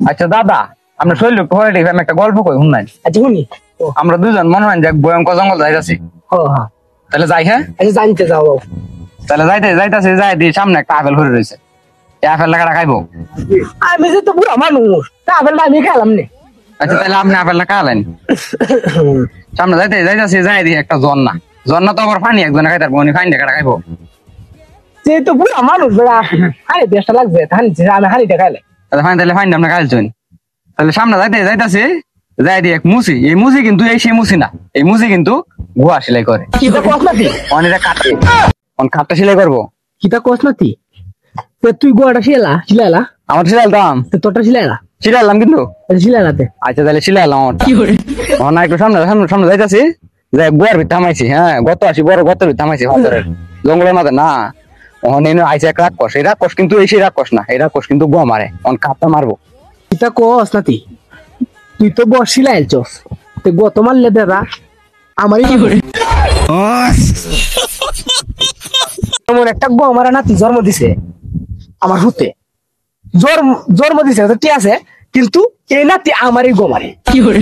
আচ্ছা দাদা, আমরা শৈল আমি একটা গল্প কই শুনলাই। আচ্ছা শুনি। আমরা দুজন মনে হয় যে ভয়ঙ্কর জঙ্গল যাইতাছি। হ্যাঁ তাহলে যাই? হ্যাঁ আচ্ছা জানতে যাও। তাহলে যাইতাছি, যাই দিয়ে সামনে একটা আপেল ধরে রয়েছে। এই আপেল লাগাটা খাইবো? আমি যে তো বুড়া মানুষ, তা আপেলটা আমি খেলাম নে। আচ্ছা তাহলে আপনি আপেলটা খাওয়ালেন। সামনে যাইতাছি, যাই দিয়ে একটা ঝর্ণা তো আবার পানি একজনে খাইতে পারবো, উনি ফাইন টাকাটা খাইবো। যেহেতু বুড়া মানুষ বেড়া হানি দেশটা লাগবে, আমি হানিটা খাইলে। তাহলে ফাইন আপনি খাইছেন। তাহলে সামনে যাইতাছি, যাই দিয়ে এক মুসি। এই মুসি কিন্তু সেই মুসি না, এই মুসি কিন্তু গুহা সেলাই করে। কিতা কস নাতি? অনেকটা কাটে, কাঠটা সেলাই করবো। কিতা কস নাতি? তুই গোয়াটা শিলাইলা আমার সিলাইলাম, তোরটা শিলাইলা? সিলাইলাম কিন্তু। শিলাইলাতে আচ্ছা তাহলে সিলাইলাম আমার না, একটু সামনে সামনে সামনে যাইতাছি, যাই গুয়ার ভিতরে থামাইছি। হ্যাঁ গত আসি বড় গতের ভিতরে থামাইছি, জঙ্গলের মাঝে না। ওখানে আইসে এক রাক্ষস, এই রাক্ষস কিন্তু এই সেই রাক্ষস না, এই রাক্ষস কিন্তু গুয়া মারে, কাঠটা মারবো। কিতা কস নাতি? তুই তো বড় শিলাইলছস, তো গত মারলে দাদা আমারই কি করে এমন একটা গো আমার নাতি জন্ম দিছে আমার হুতে, জন্ম দিছে তো ঠিক আছে, কিন্তু এই নাতি আমারই গো মারে। কি করে